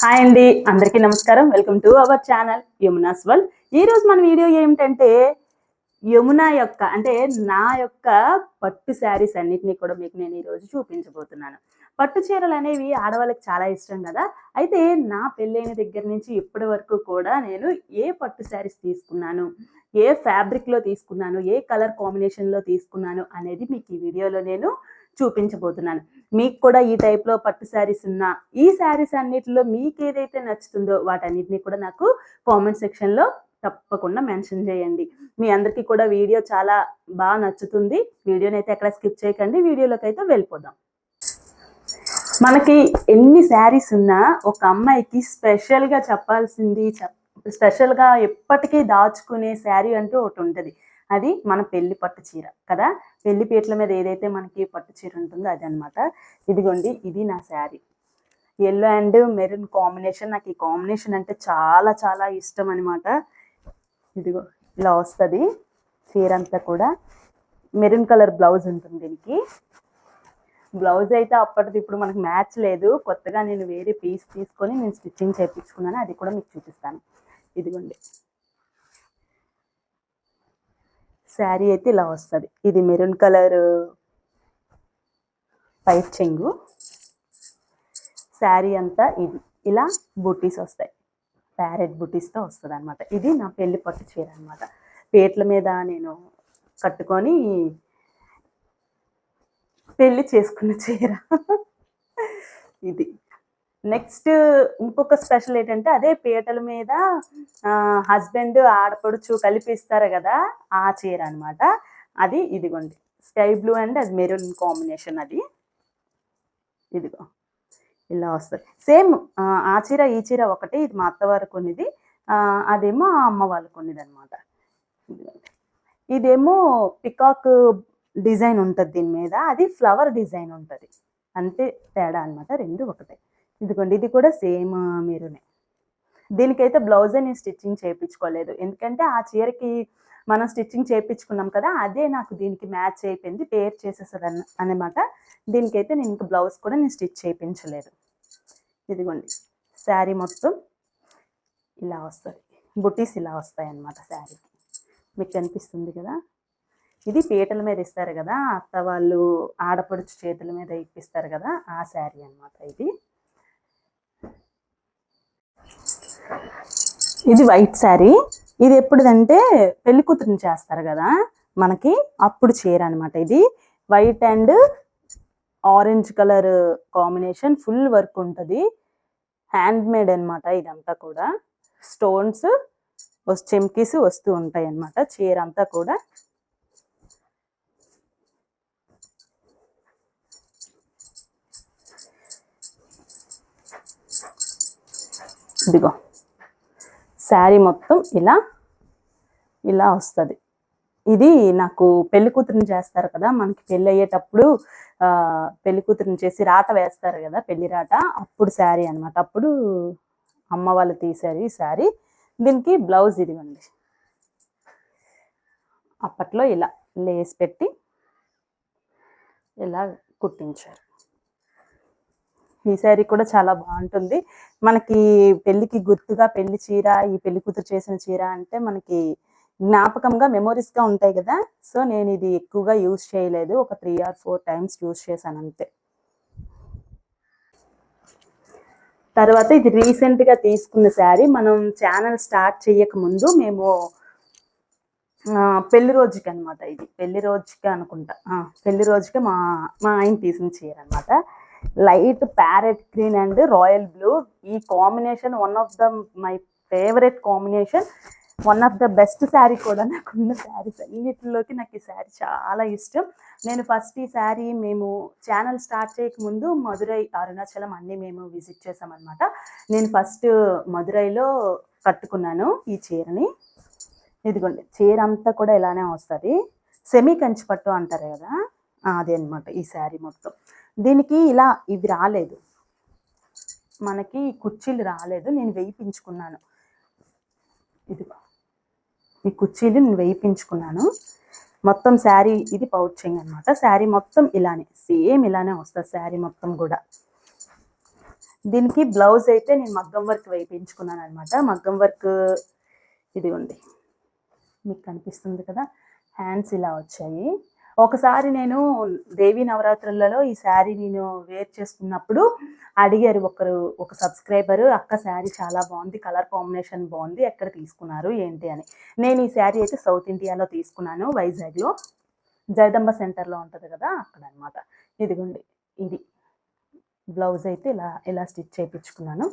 Hi అండి, అందరికీ నమస్కారం. Welcome to our channel Yamuna's world. ఈరోజు మన వీడియో ఏమిటంటే యమున యొక్క అంటే నా యొక్క పట్టు శారీస్ అన్నిటినీ కూడా మీకు నేను ఈరోజు చూపించబోతున్నాను. పట్టు చీరలు అనేవి ఆడవాళ్ళకి చాలా ఇష్టం కదా. అయితే నా పెళ్ళైన దగ్గర నుంచి ఇప్పటి వరకు కూడా నేను ఏ పట్టు శారీస్ తీసుకున్నాను, ఏ ఫ్యాబ్రిక్లో తీసుకున్నాను, ఏ కలర్ కాంబినేషన్లో తీసుకున్నాను అనేది మీకు ఈ వీడియోలో నేను చూపించబోతున్నాను. మీకు కూడా ఈ టైప్‌లో పట్టు శారీస్ ఉన్నా, ఈ శారీస్ అన్నిటిలో మీకు ఏదైతే నచ్చుతుందో వాటన్నిటిని కూడా నాకు కామెంట్ సెక్షన్‌లో తప్పకుండా మెన్షన్ చేయండి. మీ అందరికీ కూడా వీడియో చాలా నచ్చుతుంది. వీడియోనైతే ఎక్కడ స్కిప్ చేయకండి. వీడియోలోకైతే వెళ్ళిపోదాం. మనకి ఎన్ని శారీస్ ఉన్నా ఒక అమ్మాయికి స్పెషల్‌గా చెప్పాల్సింది స్పెషల్‌గా ఎప్పటికీ దాచుకునే శారీ అంటూ ఒకటి ఉంటది. అది మన పెళ్లి పట్టు చీర కదా. పెళ్లి పీటల మీద ఏదైతే మనకి పట్టు చీర ఉంటుందో అదనమాట. ఇదిగోండి, ఇది నా sari. Yellow and maroon combination. నాకు ఈ కాంబినేషన్ అంటే చాలా చాలా ఇష్టం అనమాట. ఇదిగో ఇలా వస్తుంది చీర అంతా కూడా. మెరూన్ కలర్ బ్లౌజ్ ఉంటుంది దీనికి. బ్లౌజ్ అయితే అప్పటిది ఇప్పుడు మనకు మ్యాచ్ లేదు. కొత్తగా నేను వేరే పీస్ తీసుకొని నేను స్టిచ్చింగ్ చేయించుకున్నాను. అది కూడా మీకు చూపిస్తాను. ఇదిగోండి, శారీ అయితే ఇలా వస్తుంది. ఇది మెరూన్ కలర్ పైట్ చెంగు. శారీ అంతా ఇది ఇలా బుటీస్ వస్తాయి. ప్యారెట్ బుటీస్తో వస్తుంది అనమాట. ఇది నా పెళ్లి పట్టు చీర అనమాట. పీటల మీద నేను కట్టుకొని పెళ్లి చేసుకున్న చీర ఇది. నెక్స్ట్ ఇంకొక స్పెషల్ ఏంటంటే అదే పీటల మీద హస్బెండ్ ఆడపడుచు కలిపిస్తారు కదా, ఆ చీర అనమాట. అది ఇదిగోండి, స్కై బ్లూ అండ్ అది మెరూన్ కాంబినేషన్. అది ఇదిగో ఇలా వస్తుంది. సేమ్ ఆ చీర ఈ చీర ఒకటి. ఇది మా అత్తవారు కొన్నిది, అదేమో ఆ అమ్మ వాళ్ళు కొన్నిది అనమాట. ఇదేమో పికాక్ డిజైన్ ఉంటుంది దీని మీద, అది ఫ్లవర్ డిజైన్ ఉంటుంది. అంతే తేడా అనమాట, రెండు ఒకటే. ఇదిగోండి, ఇది కూడా సేమ్ మెరూనే. దీనికైతే బ్లౌజే నేను స్టిచ్చింగ్ చేయించుకోలేదు, ఎందుకంటే ఆ చీరకి మనం స్టిచ్చింగ్ చేయించుకున్నాం కదా, అదే నాకు దీనికి మ్యాచ్ అయిపోయింది, పేర్ చేసేస్తుంది అన్నమాట. దీనికైతే నేను ఇంకా బ్లౌజ్ కూడా నేను స్టిచ్ చేయించలేదు. ఇదిగోండి, శారీ మొత్తం ఇలా వస్తుంది. బుటీస్ ఇలా వస్తాయి అన్నమాట శారీకి. మీకు కనిపిస్తుంది కదా. ఇది పీటల మీద ఇస్తారు కదా, అత్త వాళ్ళు ఆడపడుచు చేతుల మీద ఇప్పిస్తారు కదా, ఆ శారీ అనమాట ఇది. ఇది వైట్ శారీ. ఇది ఎప్పుడుదంటే పెళ్లి కూతురుని చేస్తారు కదా మనకి, అప్పుడు చీర అనమాట. ఇది white and orange colour combination, full work ఉంటుంది. హ్యాండ్ మేడ్ అనమాట ఇదంతా కూడా. స్టోన్స్ చెమ్కీస్ వస్తూ ఉంటాయి అన్నమాట చీర అంతా కూడా. ఇదిగో శారీ మొత్తం ఇలా ఇలా వస్తుంది. ఇది నాకు పెళ్లి కూతురుని చేస్తారు కదా, మనకి పెళ్ళి అయ్యేటప్పుడు పెళ్లి కూతురుని చేసి రాట వేస్తారు కదా, పెళ్లి రాట, అప్పుడు శారీ అనమాట. అప్పుడు అమ్మ వాళ్ళు తీశారు ఈ శారీ. దీనికి బ్లౌజ్ ఇదిగోండి, అప్పట్లో ఇలా లేస్ పెట్టి ఇలా కుట్టించారు. ఈ శారీ కూడా చాలా బాగుంటుంది. మనకి పెళ్లికి గుర్తుగా పెళ్లి చీర, ఈ పెళ్లి కూతురు చేసిన చీర అంటే మనకి జ్ఞాపకంగా మెమోరీస్గా ఉంటాయి కదా. సో నేను ఇది ఎక్కువగా యూజ్ చేయలేదు, ఒక 3 or 4 టైమ్స్ యూజ్ చేశాను అంతే. తర్వాత ఇది రీసెంట్గా తీసుకున్న శారీ. మనం ఛానల్ స్టార్ట్ చేయక ముందు మేము పెళ్లి రోజుకి అనమాట, ఇది పెళ్లి రోజుకి అనుకుంటా, పెళ్లి రోజుకి మా ఆయన తీసిన చీర అనమాట. Light parrot green and royal blue, ఈ combination one of the my favourite combination, one of the best sari కూడా. నాకున్న శారీస్ అన్నిటిలోకి నాకు ఈ శారీ చాలా ఇష్టం. నేను ఫస్ట్ ఈ శారీ మేము ఛానల్ స్టార్ట్ చేయకముందు మధురై, అరుణాచలం అన్నీ మేము విజిట్ చేసామన్నమాట. నేను ఫస్ట్ మధురైలో కట్టుకున్నాను ఈ చీరని. ఇదిగోండి, చీర అంతా కూడా ఇలానే వస్తుంది. సెమీ కంచి పట్టు అంటారు కదా, అదే అనమాట ఈ శారీ మొత్తం. దీనికి ఇలా ఇవి రాలేదు, మనకి కుర్చీలు రాలేదు, నేను వేయించుకున్నాను. ఇదిగో ఈ కుర్చీలు నేను వేయించుకున్నాను. మొత్తం శారీ ఇది పౌచింగ్ అనమాట. శారీ మొత్తం ఇలానే సేమ్ ఇలానే వస్తుంది శారీ మొత్తం కూడా. దీనికి బ్లౌజ్ అయితే నేను మగ్గం వర్క్ వేయించుకున్నాను అనమాట. మగ్గం వర్క్ ఇదిగోండి, మీకు కనిపిస్తుంది కదా, హ్యాండ్స్ ఇలా వచ్చాయి. ఒకసారి నేను దేవి నవరాత్రులలో ఈ శారీ నేను వేర్ చేసుకున్నప్పుడు అడిగారు ఒక సబ్స్క్రైబర్, అక్క శారీ చాలా బాగుంది, కలర్ కాంబినేషన్ బాగుంది, ఎక్కడ తీసుకున్నారు ఏంటి అని. నేను ఈ శారీ అయితే సౌత్ ఇండియాలో తీసుకున్నాను, వైజాగ్లో జగదంబ సెంటర్లో ఉంటుంది కదా అక్కడ అనమాట. ఇదిగోండి, ఇది బ్లౌజ్ అయితే ఇలా ఇలా స్టిచ్ చేయించుకున్నాను.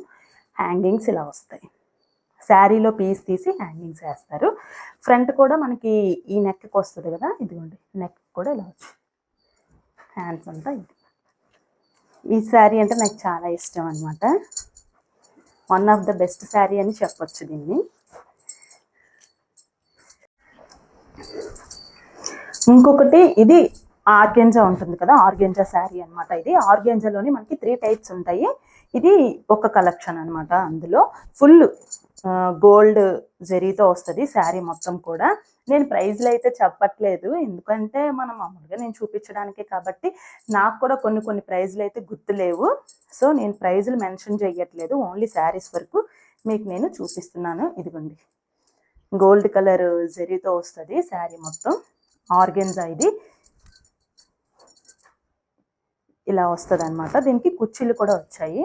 హ్యాంగింగ్స్ ఇలా వస్తాయి, శారీలో పీస్ తీసి హ్యాంగింగ్స్ వేస్తారు. ఫ్రంట్ కూడా మనకి ఈ నెక్కి వస్తుంది కదా, ఇదిగోండి నెక్ కూడా ఇలా వచ్చింది. హ్యాండ్స్ అంతా ఇది. ఈ శారీ అంటే నాకు చాలా ఇష్టం అనమాట. One of the best sari అని చెప్పొచ్చు దీన్ని. ఇంకొకటి ఇది ఆర్గెంజా ఉంటుంది కదా, ఆర్గెంజా శారీ అనమాట. ఇది ఆర్గెంజాలోని మనకి 3 టైప్స్ ఉంటాయి. ఇది ఒక కలెక్షన్ అనమాట. అందులో ఫుల్ గోల్డ్ జరీతో వస్తుంది శారీ మొత్తం కూడా. నేను ప్రైజ్లు అయితే చెప్పట్లేదు, ఎందుకంటే మనం మామూలుగా నేను చూపించడానికే కాబట్టి నాకు కూడా కొన్ని ప్రైజ్లు అయితే గుర్తులేవు. సో నేను ప్రైజ్లు మెన్షన్ చేయట్లేదు, ఓన్లీ శారీస్ వరకు మీకు నేను చూపిస్తున్నాను. ఇదిగోండి, గోల్డ్ కలర్ జరీతో వస్తుంది శారీ మొత్తం. ఆర్గెన్జా ఇది ఇలా వస్తుంది అనమాట. దీనికి కుర్చీలు కూడా వచ్చాయి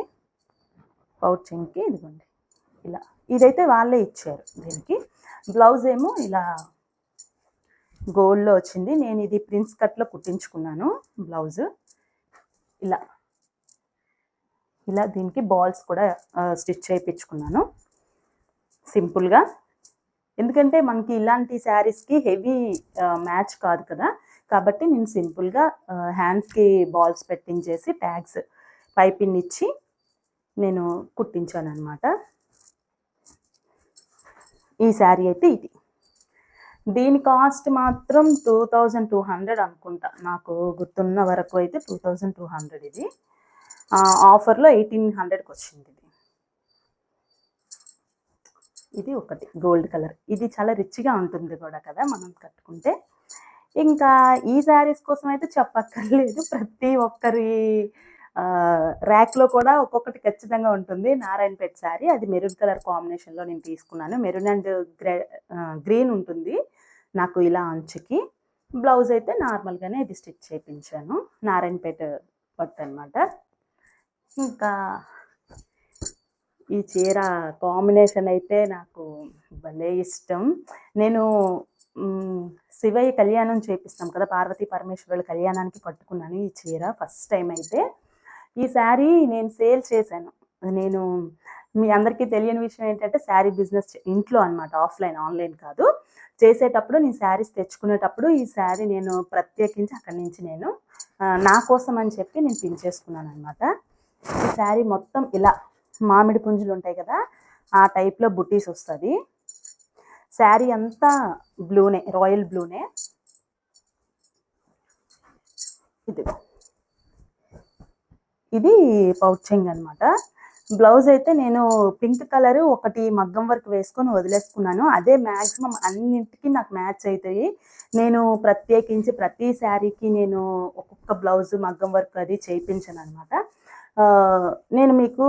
పౌచింగ్కి. ఇదిగోండి ఇలా, ఇదైతే వాళ్ళే ఇచ్చారు. దీనికి బ్లౌజ్ ఏమో ఇలా గోల్డ్లో వచ్చింది. నేను ఇది ప్రిన్స్ కట్లో కుట్టించుకున్నాను బ్లౌజ్. ఇలా ఇలా దీనికి బాల్స్ కూడా స్టిచ్ చేయించుకున్నాను సింపుల్గా. ఎందుకంటే మనకి ఇలాంటి శారీస్కి హెవీ మ్యాచ్ కాదు కదా, కాబట్టి నేను సింపుల్గా హ్యాండ్స్కి బాల్స్ పెట్టించేసి ట్యాగ్స్ పైపిన్ ఇచ్చి నేను కుట్టించాను అనమాట. ఈ శారీ అయితే ఇది. దీని కాస్ట్ మాత్రం 2200 అనుకుంటా, నాకు గుర్తున్న వరకు అయితే 2200. ఇది ఆఫర్లో 1800కి వచ్చింది. ఇది ఒకటి గోల్డ్ కలర్, ఇది చాలా రిచ్గా ఉంటుంది కూడా కదా మనం కట్టుకుంటే. ఇంకా ఈ శారీస్ కోసం అయితే చెప్పక్కర్లేదు, ప్రతి ఒక్కరి ర్యాక్లో కూడా ఒక్కొక్కటి ఖచ్చితంగా ఉంటుంది. నారాయణపేట శారీ, అది మెరూన్ కలర్ కాంబినేషన్లో నేను తీసుకున్నాను. మెరూన్ అండ్ గ్రీన్ ఉంటుంది నాకు ఇలా అంచుకి. బ్లౌజ్ అయితే నార్మల్గానే ఇది స్టిచ్ చేయించాను, నారాయణపేట పట్టు అనమాట. ఇంకా ఈ చీర కాంబినేషన్ అయితే నాకు భలే ఇష్టం. నేను శివయ్య కళ్యాణం చేపిస్తాం కదా, పార్వతీ పరమేశ్వరుల కళ్యాణానికి పట్టుకున్నాను ఈ చీర ఫస్ట్ టైం అయితే. ఈ శారీ నేను సేల్ చేశాను. నేను మీ అందరికీ తెలియని విషయం ఏంటంటే శారీ బిజినెస్ ఇంట్లో అనమాట, ఆఫ్లైన్, ఆన్లైన్ కాదు. చేసేటప్పుడు నేను శారీస్ తెచ్చుకునేటప్పుడు ఈ శారీ నేను ప్రత్యేకించి అక్కడి నుంచి నేను నా కోసం అని చెప్పి నేను పిన్ చేసుకున్నాను అనమాట. ఈ శారీ మొత్తం ఇలా మామిడి పుంజులు ఉంటాయి కదా, ఆ టైప్లో బుటీస్ వస్తుంది. శారీ అంతా బ్లూనే, రాయల్ బ్లూనే. ఇది పౌచింగ్ అనమాట. బ్లౌజ్ అయితే నేను పింక్ కలర్ ఒకటి మగ్గం వర్క్ వేసుకొని వదిలేసుకున్నాను, అదే మ్యాక్సిమం అన్నింటికి నాకు మ్యాచ్ అవుతాయి. నేను ప్రత్యేకించి ప్రతి శారీకి నేను ఒక్కొక్క బ్లౌజ్ మగ్గం వర్క్ అది చేయించాను అనమాట. నేను మీకు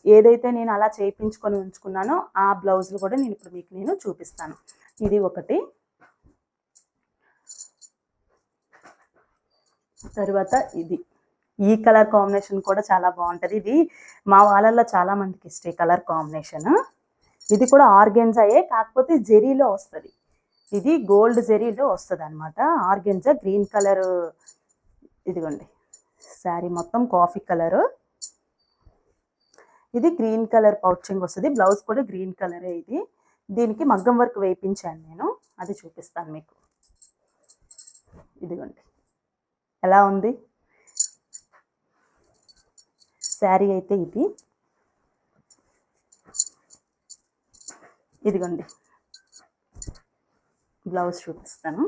ఏదైతే నేను అలా చేయించుకొని ఉంచుకున్నానో ఆ బ్లౌజులు కూడా నేను ఇప్పుడు మీకు నేను చూపిస్తాను. ఇది ఒకటి. తర్వాత ఇది, ఈ కలర్ కాంబినేషన్ కూడా చాలా బాగుంటుంది. ఇది మా వాళ్ళల్లో చాలా మందికి ఇష్టం ఈ కలర్ కాంబినేషన్. ఇది కూడా ఆర్గెన్జాయే, కాకపోతే జెరీలో వస్తుంది. ఇది గోల్డ్ జెరీలో వస్తుంది అనమాట. Organza green colour. ఇదిగోండి శారీ మొత్తం కాఫీ కలరు. ఇది గ్రీన్ కలర్ పౌచింగ్ వస్తుంది. బ్లౌజ్ కూడా గ్రీన్ కలరే. ఇది దీనికి మగ్గం వర్క్ వేయించాను నేను, అది చూపిస్తాను మీకు. ఇదిగోండి ఎలా ఉంది శారీ అయితే ఇది. ఇదిగోండి బ్లౌజ్ చూపిస్తాను.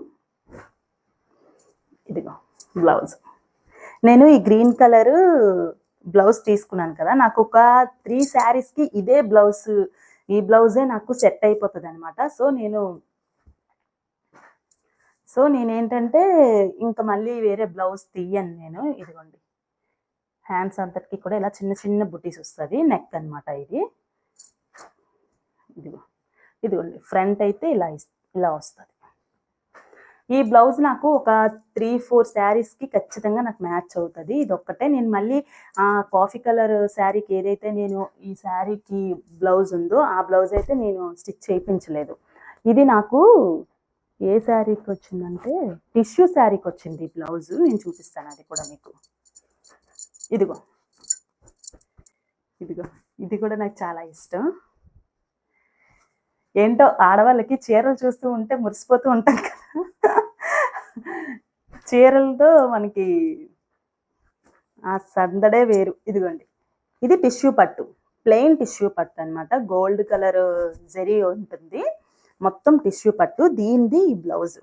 ఇదిగో బ్లౌజ్. నేను ఈ గ్రీన్ కలరు బ్లౌజ్ తీసుకున్నాను కదా, నాకు ఒక 3 శారీస్కి ఇదే బ్లౌజ్, ఈ బ్లౌజే నాకు సెట్ అయిపోతుంది అనమాట. సో నేనేంటంటే ఇంకా మళ్ళీ వేరే బ్లౌజ్ తీయను నేను. ఇదిగోండి హ్యాండ్స్ అంతటికి కూడా ఇలా చిన్న చిన్న బుటీస్ వస్తుంది. నెక్ అనమాట ఇది. ఇదిగోండి ఫ్రంట్ అయితే ఇలా వస్తుంది. ఈ బ్లౌజ్ నాకు ఒక 3-4 శారీస్కి ఖచ్చితంగా నాకు మ్యాచ్ అవుతుంది. ఇదొక్కటే నేను మళ్ళీ కాఫీ కలర్ శారీకి ఏదైతే నేను ఈ శారీకి బ్లౌజ్ ఉందో ఆ బ్లౌజ్ అయితే నేను స్టిచ్ చేయించలేదు. ఇది నాకు ఏ శారీకి వచ్చిందంటే టిష్యూ శారీకి వచ్చింది ఈ బ్లౌజ్. నేను చూపిస్తాను అది కూడా మీకు. ఇదిగో ఇది కూడా నాకు చాలా ఇష్టం. ఏంటో ఆడవాళ్ళకి చీరలు చూస్తూ ఉంటే మురిసిపోతూ ఉంటాం కదా. చీరలతో మనకి ఆ సందడే వేరు. ఇదిగోండి ఇది టిష్యూ పట్టు, ప్లెయిన్ టిష్యూ పట్టు అనమాట. గోల్డ్ కలర్ జరీ ఉంటుంది, మొత్తం టిష్యూ పట్టు. దీనిది ఈ బ్లౌజ్,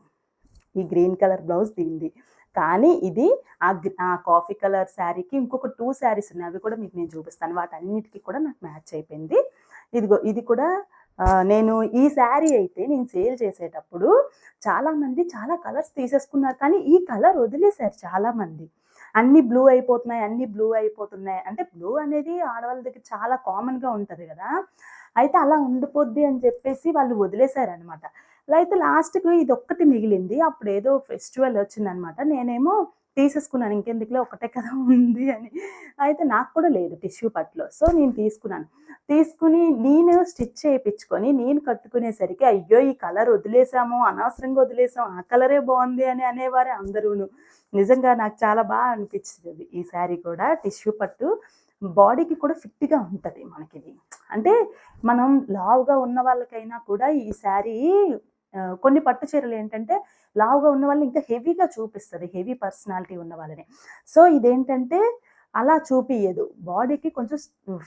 ఈ గ్రీన్ కలర్ బ్లౌజ్ దీనిది. కానీ ఇది ఆ కాఫీ కలర్ శారీకి ఇంకొక 2 శారీస్ ఉన్నాయి, అవి కూడా మీకు నేను చూపిస్తాను. వాటన్నిటికీ కూడా నాకు మ్యాచ్ అయిపోయింది. ఇది కూడా నేను ఈ శారీ అయితే నేను సేల్ చేసేటప్పుడు చాలామంది చాలా కలర్స్ తీసేసుకున్నారు, కానీ ఈ కలర్ వదిలేశారు చాలామంది. అన్ని బ్లూ అయిపోతున్నాయి అంటే బ్లూ అనేది ఆడవాళ్ళ దగ్గర చాలా కామన్గా ఉంటుంది కదా, అయితే అలా ఉండిపోద్ది అని చెప్పేసి వాళ్ళు వదిలేశారనమాట. అయితే లాస్ట్కి ఇది ఒక్కటి మిగిలింది. అప్పుడు ఏదో ఫెస్టివల్ వచ్చిందనమాట, నేనేమో తీసేసుకున్నాను, ఇంకెందుకులే ఒకటే కదా ఉంది అని. అయితే నాకు కూడా లేదు టిష్యూ పట్టులో, సో నేను తీసుకుని నేను స్టిచ్ చేయించుకొని నేను కట్టుకునేసరికి అయ్యో ఈ కలర్ వదిలేసాము, అనవసరంగా వదిలేసాం, ఆ కలరే బాగుంది అని అనేవారే అందరూను. నిజంగా నాకు చాలా బాగా అనిపించింది ఈ శారీ కూడా. టిష్యూ పట్టు బాడీకి కూడా ఫిట్గా ఉంటుంది మనకిది. అంటే మనం లావుగా ఉన్న వాళ్ళకైనా కూడా ఈ శారీ, కొన్ని పట్టు చీరలు ఏంటంటే లావుగా ఉన్న వాళ్ళని ఇంకా హెవీగా చూపిస్తుంది, హెవీ పర్సనాలిటీ ఉన్న వాళ్ళని. సో ఇదేంటంటే అలా చూపియదు, బాడీకి కొంచెం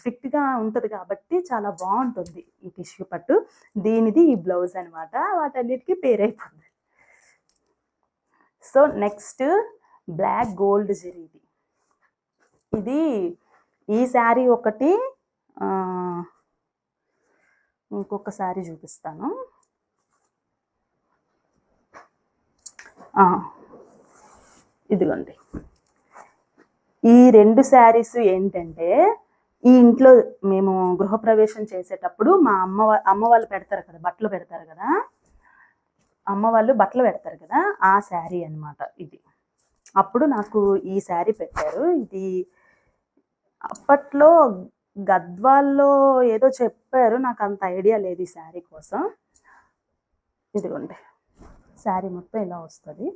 ఫిట్గా ఉంటుంది కాబట్టి చాలా బాగుంటుంది ఈ టిష్యూ పట్టు. దీనిది ఈ బ్లౌజ్ అనమాట, వాటన్నిటికీ పేరైపోతుంది. సో నెక్స్ట్ బ్లాక్ గోల్డ్ జరీది. ఇది ఈ శారీ ఒకటి, ఇంకొక శారీ చూపిస్తాను. ఇదిగోండి ఈ 2 శారీస్ ఏంటంటే, ఈ ఇంట్లో మేము గృహప్రవేశం చేసేటప్పుడు మా అమ్మ వాళ్ళు పెడతారు కదా, బట్టలు పెడతారు కదా, ఆ శారీ అనమాట ఇది. అప్పుడు నాకు ఈ శారీ పెట్టారు. ఇది అప్పట్లో గద్వాల్లో ఏదో చెప్పారు, నాకు అంత ఐడియా లేదు ఈ శారీ కోసం. ఇదిగోండి శారీ మొత్తం ఇలా వస్తుంది,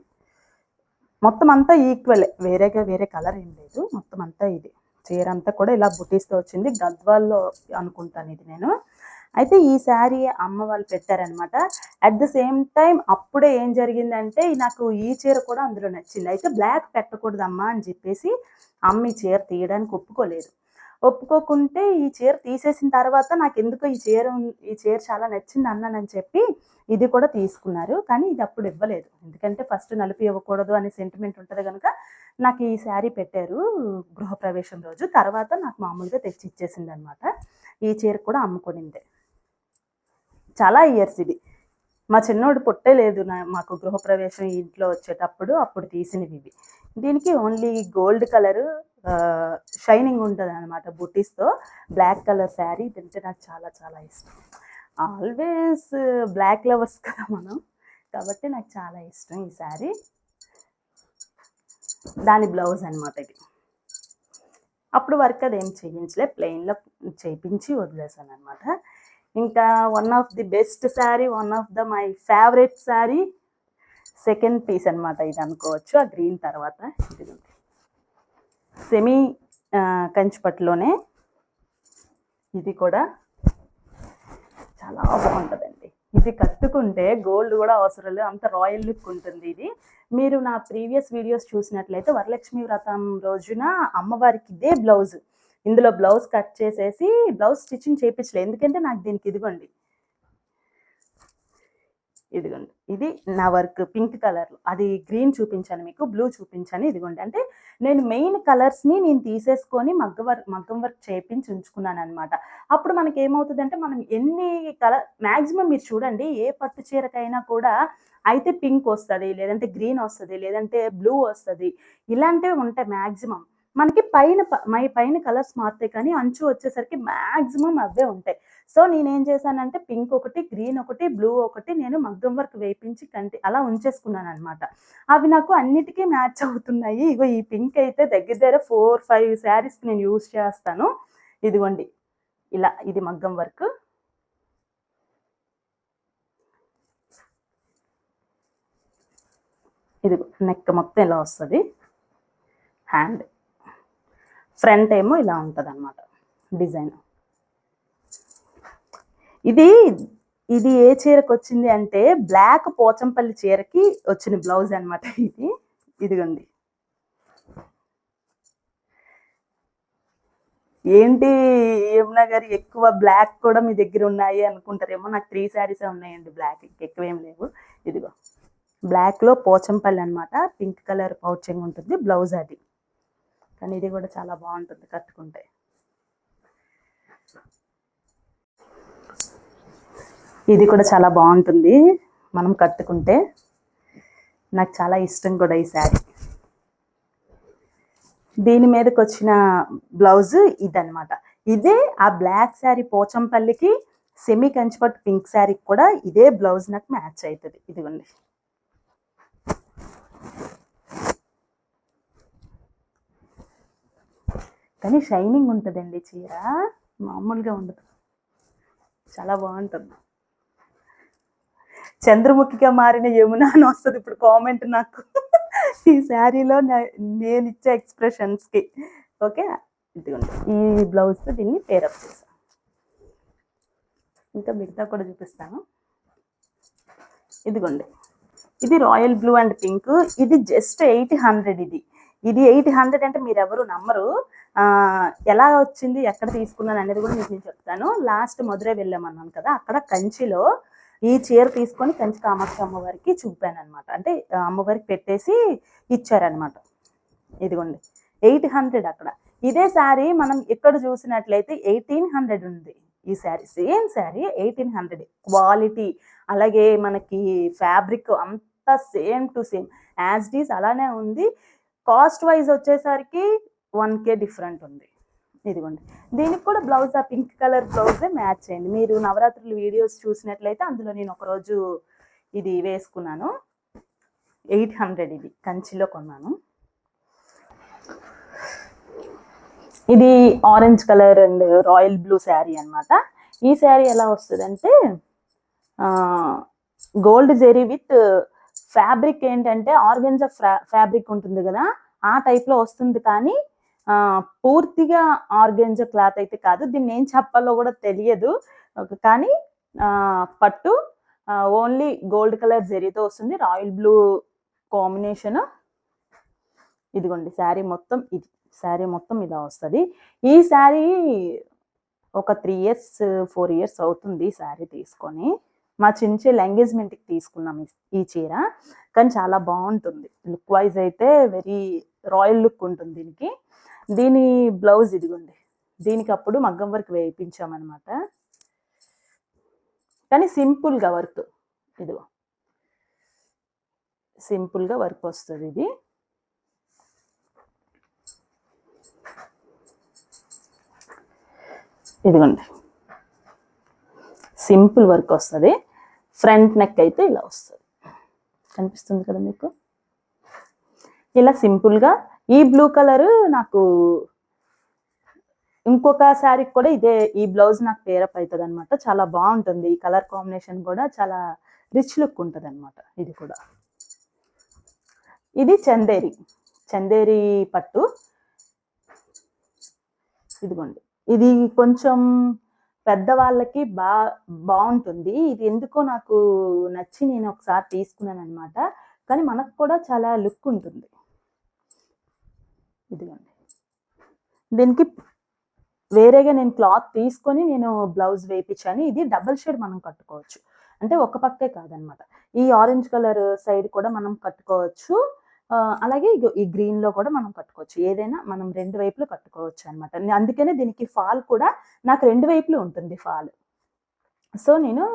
మొత్తం అంతా ఈక్వలే, వేరే కలర్ ఏం లేదు, మొత్తం అంతా ఇది చీర అంతా కూడా ఇలా బుటీస్తో వచ్చింది. గద్వాల్లో అనుకుంటాను ఇది నేను. అయితే ఈ శారీ అమ్మ వాళ్ళు పెట్టారనమాట. అట్ ద సేమ్ టైం అప్పుడే ఏం జరిగిందంటే నాకు ఈ చీర కూడా అందులో నచ్చింది. అయితే బ్లాక్ పెట్టకూడదమ్మా అని చెప్పేసి అమ్మ ఈ చీర తీయడానికి ఒప్పుకోకుంటే ఈ చీర తీసేసిన తర్వాత నాకు ఎందుకో ఈ చీర చాలా నచ్చింది అన్నానని చెప్పి ఇది కూడా తీసుకున్నారు. కానీ ఇది అప్పుడు ఇవ్వలేదు, ఎందుకంటే ఫస్ట్ నలుపు ఇవ్వకూడదు అనే సెంటిమెంట్ ఉంటుంది కనుక నాకు ఈ శారీ పెట్టారు గృహప్రవేశం రోజు. తర్వాత నాకు మామూలుగా తెచ్చి ఇచ్చేసింది అనమాట. ఈ చీర కూడా అమ్ముకునిందే చాలా ఇయర్స్. ఇది మా చిన్నోడు పుట్టే లేదు మాకు గృహప్రవేశం ఇంట్లో వచ్చేటప్పుడు, అప్పుడు తీసినవి ఇవి. దీనికి ఓన్లీ గోల్డ్ కలర్ షైనింగ్ ఉంటుంది అనమాట బుటీస్తో. బ్లాక్ కలర్ శారీ తింటే నాకు చాలా చాలా ఇష్టం. ఆల్వేస్ బ్లాక్ లవర్స్ కదా మనం, కాబట్టి నాకు చాలా ఇష్టం ఈ శారీ. దాని బ్లౌజ్ అనమాట ఇది. అప్పుడు వర్క్ అదేం చేయించలే, ప్లెయిన్లో చేయించి వదిలేసాను అనమాట. ఇంకా one of the best sari, one of the my favourite sari, second piece అనమాట ఇది అనుకోవచ్చు ఆ గ్రీన్ తర్వాత. ఇది సెమీ కంచిపట్టులోనే, ఇది కూడా చాలా బాగుంటుందండి. ఇది కట్టుకుంటే గోల్డ్ కూడా అవసరం లేదు, అంత రాయల్ లుక్ ఉంటుంది ఇది. మీరు నా ప్రీవియస్ వీడియోస్ చూసినట్లయితే వరలక్ష్మి వ్రతం రోజున అమ్మవారికి ఇదే బ్లౌజ్, ఇందులో బ్లౌజ్ కట్ చేసేసి బ్లౌజ్ స్టిచ్చింగ్ చేయించలేదు, ఎందుకంటే నాకు దీనికి ఇదిగోండి ఇది నా వర్క్ పింక్ కలర్, అది గ్రీన్ చూపించాను మీకు, బ్లూ చూపించాను. ఇదిగోండి అంటే నేను మెయిన్ కలర్స్ని నేను తీసేసుకొని మగ్గం వర్క్ చేయించి ఉంచుకున్నాను అనమాట. అప్పుడు మనకి ఏమవుతుందంటే మనం ఎన్ని కలర్ మ్యాక్సిమం మీరు చూడండి, ఏ పట్టు చీరకైనా కూడా అయితే పింక్ వస్తుంది, లేదంటే గ్రీన్ వస్తుంది, లేదంటే బ్లూ వస్తుంది, ఇలాంటివి ఉంటాయి మ్యాక్సిమం. మనకి పైన కలర్స్ మారుతాయి కానీ అంచు వచ్చేసరికి మ్యాక్సిమం అవే ఉంటాయి. సో నేనేం చేశానంటే పింక్ ఒకటి, గ్రీన్ ఒకటి, బ్లూ ఒకటి నేను మగ్గం వర్క్ వేయించి అలా ఉంచేసుకున్నాననమాట. అవి నాకు అన్నిటికీ మ్యాచ్ అవుతున్నాయి. ఇగో ఈ పింక్ అయితే దగ్గర దగ్గర 4, 5 శారీస్‌కి నేను యూజ్ చేస్తాను. ఇదిగోండి ఇలా ఇది మగ్గం వర్క్. ఇదిగో నెక్ మొత్తం ఇలా వస్తది. హ్యాండ్ ఫ్రంట్ ఏమో ఇలా ఉంటదన్నమాట డిజైన్. ఇది ఏ చీరకు వచ్చింది అంటే బ్లాక్ పోచంపల్లి చీరకి వచ్చిన బ్లౌజ్ అన్నమాట ఇది. ఇదిగోండి. ఏంటి యమున గారు ఎక్కువ బ్లాక్ కూడా మీ దగ్గర ఉన్నాయి అనుకుంటారేమో. నాకు 3 శారీసే ఉన్నాయండి బ్లాక్, ఎక్కువేం లేవు. ఇదిగో బ్లాక్‌లో పోచంపల్లి అన్నమాట. పింక్ కలర్ పౌచింగ్ ఉంటుంది. బ్లౌజ్ అది. కానీ ఇది కూడా చాలా బాగుంటుంది కట్టుకుంటే. ఇది కూడా చాలా బాగుంటుంది మనం కట్టుకుంటే. నాకు చాలా ఇష్టం కూడా ఈ శారీ. దీని మీదకి వచ్చిన బ్లౌజ్ ఇదన్నమాట. ఇదే ఆ బ్లాక్ శారీ పోచంపల్లికి సెమీ కంచిపట్టు పింక్ శారీకి కూడా ఇదే బ్లౌజ్ నాకు మ్యాచ్ అవుతుంది. ఇదిగోండి. కానీ షైనింగ్ ఉంటుందండి చీర, మామూలుగా ఉండదు. చాలా బాగుంటుంది. చంద్రముఖిగా మారిన యమున అని వస్తుంది ఇప్పుడు కామెంట్ నాకు ఈ శారీలో నేను ఇచ్చే ఎక్స్ప్రెషన్స్కి. ఓకే, ఇదిగోండి ఈ బ్లౌజ్తో దీన్ని పేరప్ చేశాను. ఇంకా మిగతా కూడా చూపిస్తాను. ఇదిగోండి, ఇది రాయల్ బ్లూ అండ్ పింక్. ఇది జస్ట్ 800. ఇది 800 అంటే మీరు ఎవరు నమ్మరు. ఎలా వచ్చింది, ఎక్కడ తీసుకున్నాను అనేది కూడా మీకు నేను చెప్తాను. లాస్ట్ మధురై వెళ్ళామన్నాను కదా, అక్కడ కంచిలో ఈ చీర తీసుకొని కంచి కామాక్షి అమ్మవారికి చూపాను అనమాట. అంటే అమ్మవారికి పెట్టేసి ఇచ్చారనమాట. ఇదిగోండి 800 అక్కడ. ఇదే శారీ మనం ఇక్కడ చూసినట్లయితే 1800 ఉంది. ఈ శారీ సేమ్ శారీ 1800. క్వాలిటీ అలాగే మనకి ఫ్యాబ్రిక్ అంతా same to same as it is అలానే ఉంది. కాస్ట్ వైజ్ వచ్చేసరికి 1K డిఫరెంట్ ఉంది. ఇదిగోండి, దీనికి కూడా బ్లౌజ్ ఆ పింక్ కలర్ బ్లౌజే మ్యాచ్ అయింది. మీరు నవరాత్రుల వీడియోస్ చూసినట్లయితే అందులో నేను ఒకరోజు ఇది వేసుకున్నాను. 800 ఇది కంచిలో కొన్నాను. ఇది orange colour and royal blue sari అనమాట. ఈ శారీ ఎలా వస్తుందంటే గోల్డ్ జెరీ విత్ ఫ్యాబ్రిక్ ఏంటంటే ఆర్గెంజా ఫ్యాబ్రిక్ ఉంటుంది కదా, ఆ టైప్లో వస్తుంది. కానీ పూర్తిగా ఆర్గెంజా క్లాత్ అయితే కాదు. దీన్ని ఏం చెప్పాలో కూడా తెలియదు. కానీ పట్టు ఓన్లీ గోల్డ్ కలర్ జెరీతో వస్తుంది. Royal blue combination. ఇదిగోండి శారీ మొత్తం ఇలా వస్తుంది. ఈ శారీ ఒక 3 years 4 years అవుతుంది శారీ తీసుకొని. మా చిన్న ఎంగేజ్మెంట్కి తీసుకున్నాం ఈ చీర. కానీ చాలా బాగుంటుంది. లుక్ వైజ్ అయితే వెరీ రాయల్ లుక్ ఉంటుంది దీనికి. దీని బ్లౌజ్ ఇదిగోండి. దీనికి అప్పుడు మగ్గం వర్క్ వేయించామన్నమాట. కానీ సింపుల్గా వర్క్, ఇదిగో సింపుల్గా వర్క్ వస్తుంది ఇది. ఇదిగోండి సింపుల్ వర్క్ వస్తుంది. ఫ్రంట్ నెక్ అయితే ఇలా వస్తుంది. కనిపిస్తుంది కదా మీకు. ఇలా సింపుల్గా ఈ బ్లూ కలర్ నాకు ఇంకొక శారీకి కూడా ఈ బ్లౌజ్ నాకు పేరప్ అవుతుంది అనమాట. చాలా బాగుంటుంది. ఈ కలర్ కాంబినేషన్ కూడా చాలా రిచ్ లుక్ ఉంటుంది అనమాట. ఇది కూడా ఇది చందేరి పట్టు. ఇదిగోండి, ఇది కొంచెం పెద్దవాళ్ళకి బాగుంటుంది. ఇది ఎందుకో నాకు నచ్చి నేను ఒకసారి తీసుకున్నాను అనమాట. కానీ మనకు కూడా చాలా లుక్ ఉంటుంది. ఇదిగోండి, దీనికి వేరేగా నేను క్లాత్ తీసుకొని నేను బ్లౌజ్ వేయించాను. ఇది డబుల్ షేడ్ మనం కట్టుకోవచ్చు. అంటే ఒక పక్కే కాదనమాట. ఈ ఆరెంజ్ కలర్ సైడ్ కూడా మనం కట్టుకోవచ్చు. అలాగే ఈ గ్రీన్లో కూడా మనం కట్టుకోవచ్చు. ఏదైనా మనం 2 వైపులు కట్టుకోవచ్చు అనమాట. అందుకనే దీనికి ఫాల్ కూడా నాకు 2 వైపులు ఉంటుంది ఫాల్. సో నేను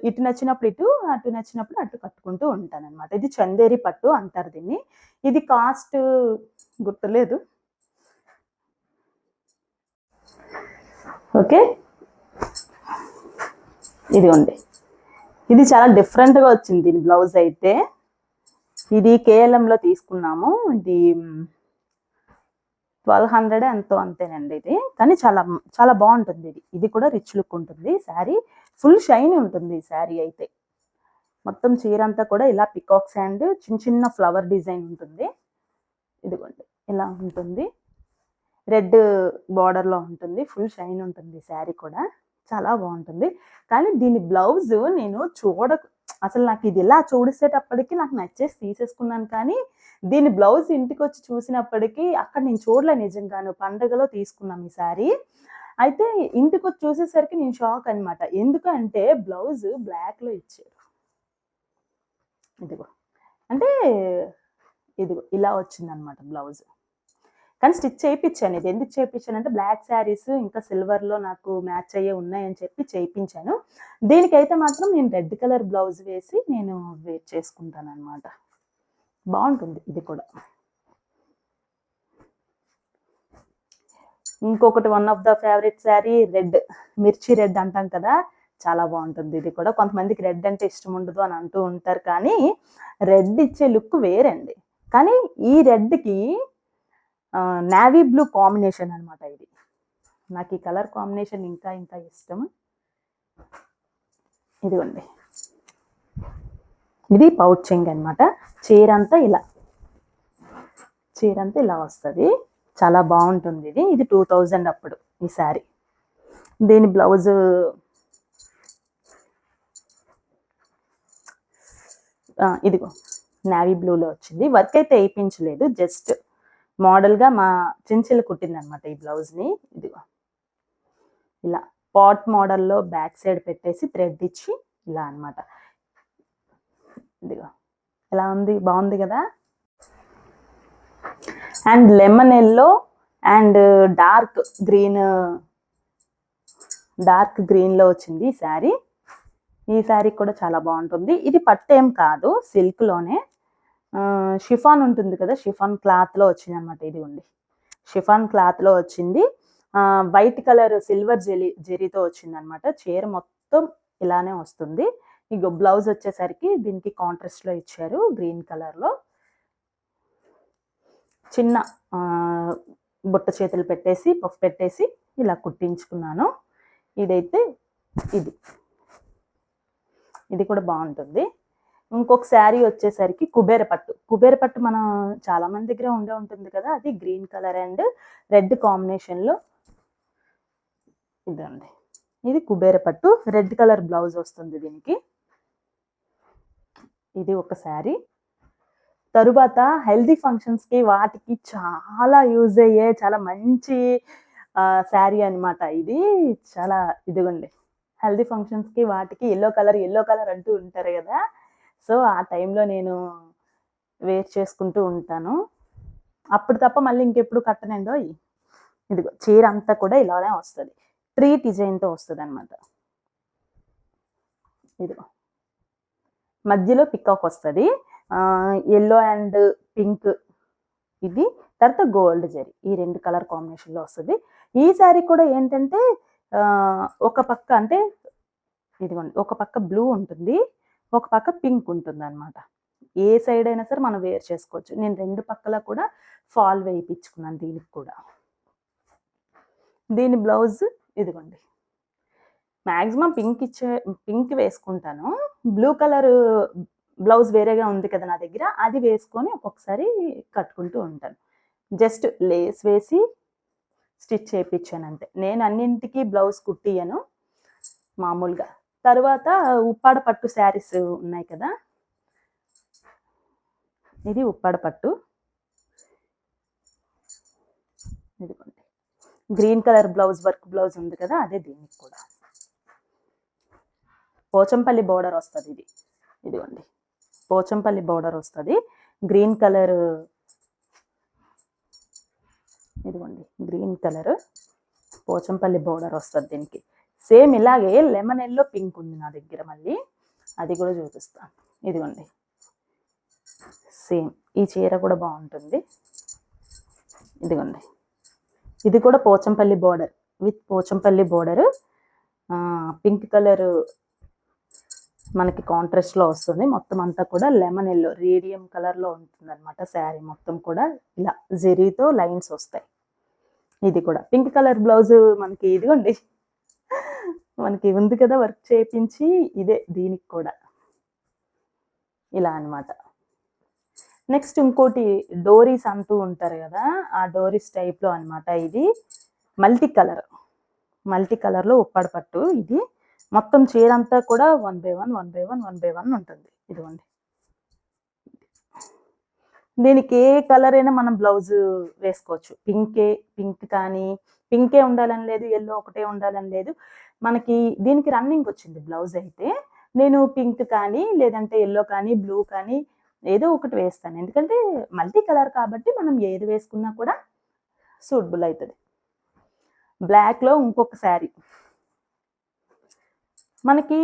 ఇటు నచ్చినప్పుడు ఇటు, అటు నచ్చినప్పుడు అటు కట్టుకుంటూ ఉంటాను అనమాట. ఇది చందేరి పట్టు అంటారు దీన్ని. ఇది కాస్ట్ గుర్తులేదు. ఓకే, ఇదిగోండి. ఇది చాలా డిఫరెంట్గా వచ్చింది దీని బ్లౌజ్ అయితే. ఇది కేఎల్ఎంలో తీసుకున్నాము. ఇది 1200 ఎంతో అంతేనండి ఇది. కానీ చాలా చాలా బాగుంటుంది ఇది. ఇది కూడా రిచ్ లుక్ ఉంటుంది. శారీ ఫుల్ షైన్ ఉంటుంది ఈ శారీ అయితే. మొత్తం చీర అంతా కూడా ఇలా పికాక్స్ అండ్ చిన్న చిన్న ఫ్లవర్ డిజైన్ ఉంటుంది. ఇదిగోండి ఇలా ఉంటుంది. రెడ్ బార్డర్లో ఉంటుంది. ఫుల్ షైన్ ఉంటుంది శారీ కూడా. చాలా బాగుంటుంది. కానీ దీని బ్లౌజ్ నేను అసలు నాకు ఇది ఇలా చూసేటప్పటికి నాకు నచ్చేసి తీసేసుకున్నాను. కానీ దీని బ్లౌజ్ ఇంటికి వచ్చి చూసినప్పటికీ అక్కడ నేను చూడలే నిజంగాను. పండగలో తీసుకున్నాం ఈ శారీ. అయితే ఇంటికి వచ్చి చూసేసరికి నేను షాక్ అనమాట. ఎందుకంటే బ్లౌజ్ బ్లాక్లో ఇచ్చారు. ఇదిగో అంటే ఇదిగో ఇలా వచ్చిందనమాట బ్లౌజ్. కానీ స్టిచ్ చేయించాను. ఇది ఎందుకు చేయించాను అంటే బ్లాక్ శారీస్ ఇంకా సిల్వర్లో నాకు మ్యాచ్ అయ్యే ఉన్నాయని చెప్పి చేయించాను. దీనికైతే మాత్రం నేను రెడ్ కలర్ బ్లౌజ్ వేసి నేను వేర్ చేసుకుంటాను అనమాట. బాగుంటుంది ఇది కూడా. ఇంకొకటి one of the favourite sari red, మిర్చి రెడ్ అంటాం కదా, చాలా బాగుంటుంది ఇది కూడా. కొంతమందికి రెడ్ అంటే ఇష్టం ఉండదు అని అంటూ ఉంటారు. కానీ రెడ్ ఇచ్చే లుక్ వేరండి. కానీ ఈ రెడ్కి నావీ బ్లూ కాంబినేషన్ అనమాట ఇది. నాకు ఈ కలర్ కాంబినేషన్ ఇంకా ఇంకా ఇష్టం. ఇదిగోండి, ఇది పౌచింగ్ అనమాట. చీర అంతా ఇలా వస్తుంది. చాలా బాగుంటుంది ఇది. ఇది 2000 అప్పుడు ఈ శారీ. దీని బ్లౌజ్ ఇదిగో నావీ బ్లూలో వచ్చింది. వర్క్ అయితే వేయించలేదు, జస్ట్ మోడల్గా మా చెంచెలు కుట్టింది అనమాట ఈ బ్లౌజ్ని. ఇదిగో ఇలా పాట్ మోడల్లో బ్యాక్ సైడ్ పెట్టేసి థ్రెడ్ ఇచ్చి ఇలా అనమాట. ఇదిగో ఎలా ఉంది, బాగుంది కదా. And lemon yellow and dark గ్రీన్లో వచ్చింది ఈ శారీ. ఈ శారీ కూడా చాలా బాగుంటుంది. ఇది పట్టు ఏం కాదు, సిల్క్లోనే షిఫాన్ ఉంటుంది కదా, షిఫాన్ క్లాత్లో వచ్చింది అనమాట. ఇది ఉంది, షిఫాన్ క్లాత్లో వచ్చింది. వైట్ కలర్ సిల్వర్ జెరీతో వచ్చింది అనమాట. చీర మొత్తం ఇలానే వస్తుంది. ఇక బ్లౌజ్ వచ్చేసరికి దీనికి కాంట్రాస్ట్లో ఇచ్చారు గ్రీన్ కలర్లో. చిన్న బుట్ట చేతులు పెట్టేసి పఫ్ పెట్టేసి ఇలా కుట్టించుకున్నాను. ఇదైతే ఇది కూడా బాగుంటుంది. ఇంకొక శారీ వచ్చేసరికి కుబేర పట్టు మనం చాలా మంది దగ్గర ఉంటుంది కదా, అది గ్రీన్ కలర్ అండ్ రెడ్ కాంబినేషన్లో. ఇదండి, ఇది కుబేర పట్టు, రెడ్ కలర్ బ్లౌజ్ వస్తుంది దీనికి. ఇది ఒక శారీ. తరువాత హెల్దీ ఫంక్షన్స్కి వాటికి చాలా యూజ్ అయ్యే చాలా మంచి శారీ అనమాట ఇది. చాలా ఇదిగోండి, హెల్దీ ఫంక్షన్స్కి వాటికి ఎల్లో కలర్ అంటూ ఉంటారు కదా. సో ఆ టైంలో నేను వేర్ చేసుకుంటూ ఉంటాను. అప్పుడు తప్ప మళ్ళీ ఇంకెప్పుడు కట్టనండో. ఇదిగో చీర అంతా కూడా ఇలానే వస్తుంది, ట్రీ డిజైన్తో వస్తుంది అనమాట. ఇదిగో మధ్యలో పికాక్ వస్తుంది, ఎల్లో అండ్ పింక్. ఇది తర్వాత గోల్డ్ జరీ, ఈ 2 కలర్ కాంబినేషన్లో వస్తుంది. ఈ శారీ కూడా ఏంటంటే ఒక పక్క అంటే ఇదిగోండి, ఒక పక్క బ్లూ ఉంటుంది, ఒక పక్క పింక్ ఉంటుంది అనమాట. ఏ సైడ్ అయినా సరే మనం వేర్ చేసుకోవచ్చు. నేను 2 పక్కల కూడా ఫాల్ వేయించుకున్నాను దీనికి కూడా. దీని బ్లౌజ్ ఇదిగోండి, మ్యాక్సిమం పింక్ వేసుకుంటాను. బ్లూ కలర్ బ్లౌజ్ వేరేగా ఉంది కదా నా దగ్గర, అది వేసుకొని ఒక్కొక్కసారి కట్టుకుంటూ ఉంటాను. జస్ట్ లేస్ వేసి స్టిచ్ చేయించాను అంతే. నేను అన్నింటికి బ్లౌజ్ కుట్టియను మామూలుగా. తర్వాత ఉప్పాడ పట్టు శారీస్ ఉన్నాయి కదా, ఇది ఉప్పాడ పట్టు. ఇదిగోండి, గ్రీన్ కలర్ వర్క్ బ్లౌజ్ ఉంది కదా, అదే దీనికి కూడా. పోచంపల్లి బోర్డర్ వస్తుంది ఇది. ఇదిగోండి, పోచంపల్లి బోర్డర్ వస్తుంది, గ్రీన్ కలర్. ఇదిగోండి, గ్రీన్ కలర్ పోచంపల్లి బోర్డర్ వస్తుంది దీనికి. సేమ్ ఇలాగే లెమన్ ఎల్లో పింక్ ఉంది నా దగ్గర, మళ్ళీ అది కూడా చూపిస్తాను. ఇదిగోండి, సేమ్ ఈ చీర కూడా బాగుంటుంది. ఇదిగోండి, ఇది కూడా Pochampally border, with Pochampally border, pink colour మనకి కాంట్రాస్ట్లో వస్తుంది. మొత్తం అంతా కూడా లెమన్ ఎల్లో రేడియం కలర్లో ఉంటుంది అనమాట. శారీ మొత్తం కూడా ఇలా జెరీతో లైన్స్ వస్తాయి. ఇది కూడా పింక్ కలర్ బ్లౌజ్ మనకి ఇదిగోండి మనకి ఉంది కదా వర్క్ చేయించి, ఇదే దీనికి కూడా ఇలా అనమాట. నెక్స్ట్ ఇంకోటి డోరీస్ అంటూ ఉంటారు కదా, ఆ డోరీస్ టైప్లో అనమాట. ఇది మల్టీ కలర్లో ఉప్పాడ పట్టు. ఇది మొత్తం చీర అంతా కూడా 1 by 1 ఉంటుంది. ఇదిగోండి, దీనికి ఏ కలర్ అయినా మనం బ్లౌజ్ వేసుకోవచ్చు. పింక్ కానీ పింకే ఉండాలని లేదు, ఎల్లో ఒకటే ఉండాలని లేదు. మనకి దీనికి రన్నింగ్ వచ్చింది బ్లౌజ్ అయితే. నేను పింక్ కానీ లేదంటే ఎల్లో కానీ బ్లూ కానీ ఏదో ఒకటి వేస్తాను. ఎందుకంటే మల్టీ కలర్ కాబట్టి మనం ఏది వేసుకున్నా కూడా సూటబుల్ అవుతుంది. బ్లాక్లో ఇంకొక శారీ మనకి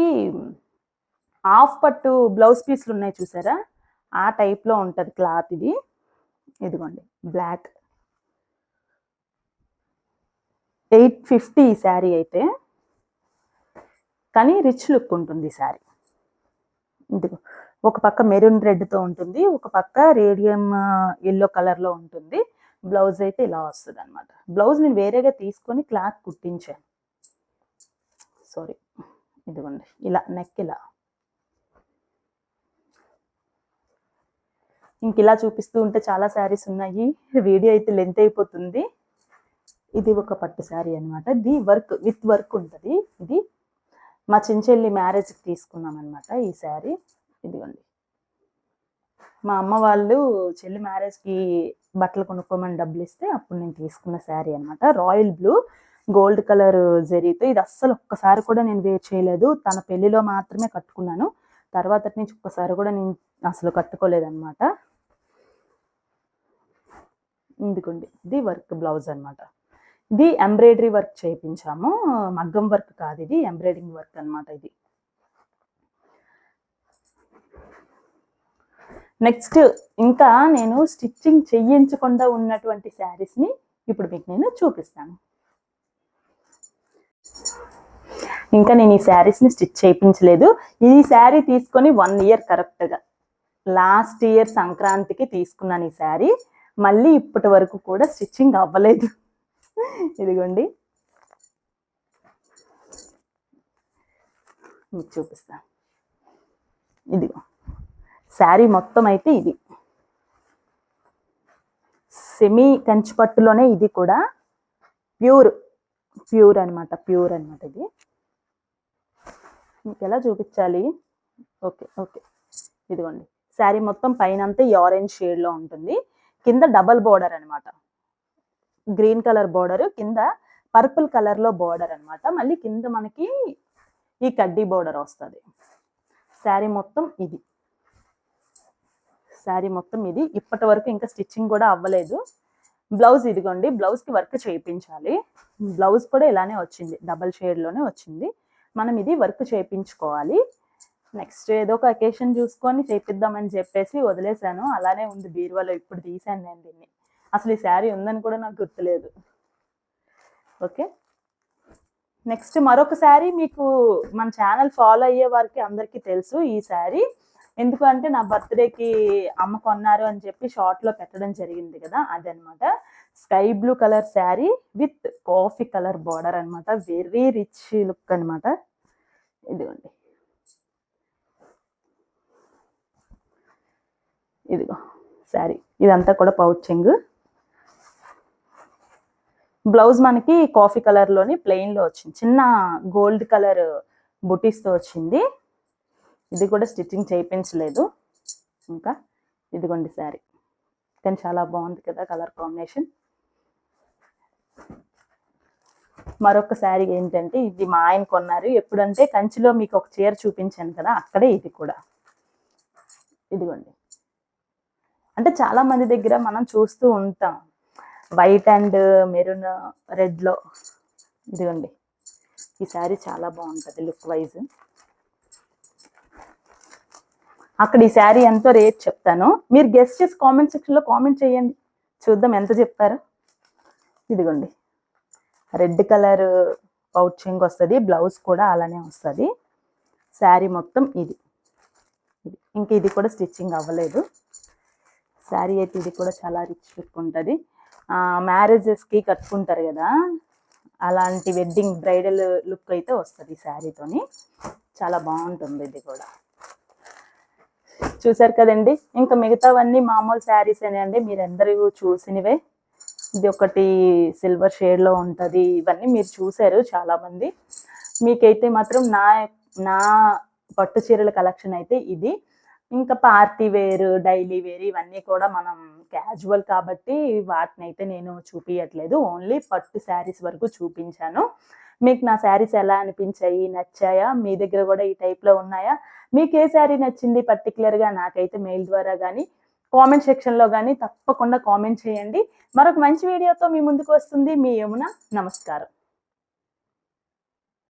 హాఫ్ పట్టు బ్లౌజ్ పీస్లు ఉన్నాయి చూసారా, ఆ టైప్లో ఉంటుంది క్లాత్ ఇది. ఇదిగోండి బ్లాక్, 850 ఈ శారీ అయితే, కానీ రిచ్ లుక్ ఉంటుంది శారీ. ఇదిగో ఒక పక్క మెరూన్ రెడ్తో ఉంటుంది, ఒక పక్క రేడియం ఎల్లో కలర్లో ఉంటుంది. బ్లౌజ్ అయితే ఇలా వస్తుంది అనమాట. బ్లౌజ్ నేను వేరేగా తీసుకొని క్లాత్ కుట్టించాను. సారీ, ఇదిగోండి ఇలా నెక్ ఇలా. ఇంక ఇలా చూపిస్తూ ఉంటే చాలా శారీస్ ఉన్నాయి, వీడియో అయితే లెంత్ అయిపోతుంది. ఇది ఒక పట్టు శారీ అనమాట. ఇది వర్క్ విత్ వర్క్ ఉంటుంది. ఇది మా చెల్లి మ్యారేజ్కి తీసుకున్నాం అనమాట ఈ శారీ. ఇదిగోండి, మా అమ్మ వాళ్ళు చెల్లి మ్యారేజ్కి బట్టలు కొనుక్కోమని డబ్బులు ఇస్తే అప్పుడు నేను తీసుకున్న శారీ అనమాట. రాయల్ బ్లూ గోల్డ్ కలర్ జరీతో. ఇది అస్సలు ఒక్కసారి కూడా నేను వేర్ చేయలేదు. తన పెళ్లిలో మాత్రమే కట్టుకున్నాను. తర్వాత నుంచి ఒక్కసారి కూడా నేను అసలు కట్టుకోలేదన్నమాట. ఇందుకోండి, ఇది వర్క్ బ్లౌజ్ అనమాట. ఇది ఎంబ్రాయిడరీ వర్క్ చేయించాము, మగ్గం వర్క్ కాదు, ఇది ఎంబ్రాయిడరింగ్ వర్క్ అనమాట. ఇది నెక్స్ట్ ఇంకా నేను స్టిచ్చింగ్ చేయించకుండా ఉన్నటువంటి శారీస్ని ఇప్పుడు మీకు నేను చూపిస్తాను. ఇంకా నేను ఈ శారీస్ని స్టిచ్ చేయించలేదు. ఈ శారీ తీసుకొని 1 year కరెక్ట్గా. లాస్ట్ ఇయర్ సంక్రాంతికి తీసుకున్నాను ఈ శారీ. మళ్ళీ ఇప్పటి వరకు కూడా స్టిచ్చింగ్ అవ్వలేదు. ఇదిగోండి మీకు చూపిస్తాను. ఇదిగో శారీ మొత్తం అయితే ఇది సెమీ కంచిపట్టులోనే, ఇది కూడా ప్యూర్ అనమాట. ఇది మీకు ఎలా చూపించాలి? ఓకే ఇదిగోండి, శారీ మొత్తం పైన అంతా ఆరెంజ్ షేడ్లో ఉంటుంది. కింద డబల్ బోర్డర్ అనమాట, గ్రీన్ కలర్ బోర్డర్, కింద పర్పుల్ కలర్లో బోర్డర్ అనమాట. మళ్ళీ కింద మనకి ఈ కడ్డీ బోర్డర్ వస్తుంది. శారీ మొత్తం ఇది. ఇప్పటి వరకు ఇంకా స్టిచ్చింగ్ కూడా అవ్వలేదు. బ్లౌజ్ ఇదిగోండి, బ్లౌజ్కి వర్క్ చేయించాలి. బ్లౌజ్ కూడా ఇలానే వచ్చింది, డబల్ షేడ్లోనే వచ్చింది. మనం ఇది వర్క్ చేయించుకోవాలి. నెక్స్ట్ ఏదో ఒక అకేషన్ చూసుకొని చేపిద్దామని చెప్పేసి వదిలేశాను. అలానే ఉంది బీరువాలో. ఇప్పుడు తీసాను నేను దీన్ని. అసలు ఈ శారీ ఉందని కూడా నాకు గుర్తులేదు. ఓకే, నెక్స్ట్ మరొక శారీ మీకు మన ఛానల్ ఫాలో అయ్యే వారికి అందరికీ తెలుసు ఈ శారీ. ఎందుకంటే నా బర్త్డేకి అమ్మ కొన్నారు అని చెప్పి షార్ట్లో పెట్టడం జరిగింది కదా, అదనమాట. Sky blue colour sari with coffee colour border అనమాట. వెరీ రిచ్ లుక్ అనమాట. ఇదిగోండి, ఇదిగో శారీ ఇదంతా కూడా పౌచింగ్. బ్లౌజ్ మనకి కాఫీ కలర్లోని ప్లెయిన్లో వచ్చింది, చిన్న గోల్డ్ కలర్ బుటీస్తో వచ్చింది. ఇది కూడా స్టిచ్చింగ్ చేయించలేదు ఇంకా. ఇదిగోండి శారీ, కానీ చాలా బాగుంది కదా కలర్ కాంబినేషన్. మరొక శారీ ఏంటంటే, ఇది మా ఆయన కొన్నారు. ఎప్పుడంటే కంచిలో మీకు ఒక చీర చూపించాను కదా, అక్కడే ఇది కూడా. ఇదిగోండి, అంటే చాలా మంది దగ్గర మనం చూస్తూ ఉంటాం వైట్ అండ్ మెరూన్ రెడ్లో. ఇదిగోండి, ఈ శారీ చాలా బాగుంటుంది లుక్ వైజ్. అక్కడ ఈ శారీ ఎంతో రేట్ చెప్తాను, మీరు గెస్ట్ చేసి కామెంట్ సెక్షన్లో కామెంట్ చేయండి, చూద్దాం ఎంత చెప్తారు. ఇదిగోండి, రెడ్ కలర్ పౌచింగ్ వస్తుంది, బ్లౌజ్ కూడా అలానే వస్తుంది. శారీ మొత్తం ఇది ఇంకా ఇది కూడా స్టిచ్చింగ్ అవ్వలేదు. శారీ అయితే ఇది కూడా చాలా రిచ్ లుక్ ఉంటుంది. మ్యారేజెస్కి కట్టుకుంటారు కదా, అలాంటి వెడ్డింగ్ బ్రైడల్ లుక్ అయితే వస్తుంది శారీతోని. చాలా బాగుంటుంది ఇది కూడా. చూసారు కదండి, ఇంకా మిగతావన్నీ మామూలు శారీస్ అండి, మీరందరూ చూసినవే. ఇది ఒకటి సిల్వర్ షేడ్లో ఉంటుంది, ఇవన్నీ మీరు చూసారు చాలామంది. మీకైతే మాత్రం నా పట్టు చీరల కలెక్షన్ అయితే ఇది. ఇంకా పార్టీ వేర్, డైలీ వేర్ ఇవన్నీ కూడా మనం క్యాజువల్ కాబట్టి వాటిని అయితే నేను చూపించట్లేదు, ఓన్లీ పట్టు శారీస్ వరకు చూపించాను. మీకు నా శారీస్ ఎలా అనిపించాయి, నచ్చాయా? మీ దగ్గర కూడా ఈ టైప్లో ఉన్నాయా? మీకు ఏ శారీ నచ్చింది పర్టికులర్గా? నాకైతే మెయిల్ ద్వారా కానీ కామెంట్ సెక్షన్లో కానీ తప్పకుండా కామెంట్ చేయండి. మరొక మంచి వీడియోతో మీ ముందుకు వస్తుంది మీ యమున. నమస్కారం.